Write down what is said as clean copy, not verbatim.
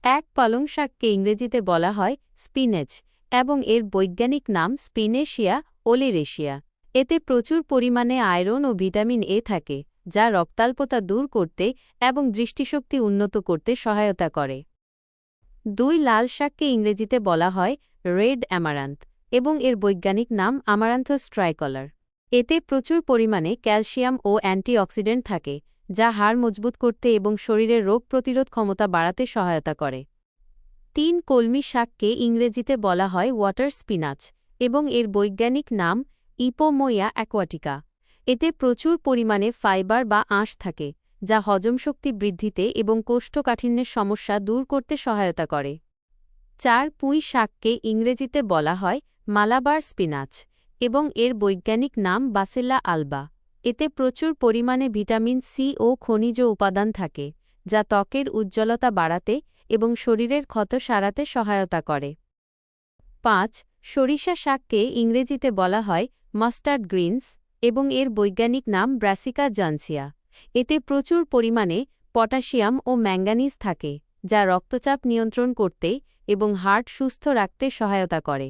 এক পালং শাককে ইংরেজিতে বলা হয় স্পিনেচ এবং এর বৈজ্ঞানিক নাম স্পিনেশিয়া ওলিরেশিয়া। এতে প্রচুর পরিমাণে আয়রন ও ভিটামিন এ থাকে, যা রক্তাল্পতা দূর করতে এবং দৃষ্টিশক্তি উন্নত করতে সহায়তা করে। 2 লাল শাককে ইংরেজিতে বলা হয় রেড অ্যামারান্থ এবং এর বৈজ্ঞানিক নাম আমারান্থস ট্রাইকলার। এতে প্রচুর পরিমাণে ক্যালসিয়াম ও অ্যান্টিঅক্সিডেন্ট থাকে, যা হাড় মজবুত করতে এবং শরীরের রোগ প্রতিরোধ ক্ষমতা বাড়াতে সহায়তা করে। 3 কলমি শাককে ইংরেজিতে বলা হয় ওয়াটার স্পিনাচ এবং এর বৈজ্ঞানিক নাম ইপোমোয়া অ্যাকোয়াটিকা। এতে প্রচুর পরিমাণে ফাইবার বা আঁশ থাকে, যা হজমশক্তি বৃদ্ধিতে এবং কোষ্ঠকাঠিন্যের সমস্যা দূর করতে সহায়তা করে। 4 পুঁই শাককে ইংরেজিতে বলা হয় মালাবার স্পিনাচ এবং এর বৈজ্ঞানিক নাম বাসেলা আলবা। এতে প্রচুর পরিমাণে ভিটামিন সি ও খনিজ উপাদান থাকে, যা ত্বকের উজ্জ্বলতা বাড়াতে এবং শরীরের ক্ষত সারাতে সহায়তা করে। 5 সরিষা শাককে ইংরেজিতে বলা হয় মাস্টার্ড গ্রিনস এবং এর বৈজ্ঞানিক নাম ব্রাসিকা জানসিয়া। এতে প্রচুর পরিমাণে পটাশিয়াম ও ম্যাঙ্গানিজ থাকে, যা রক্তচাপ নিয়ন্ত্রণ করতে এবং হার্ট সুস্থ রাখতে সহায়তা করে।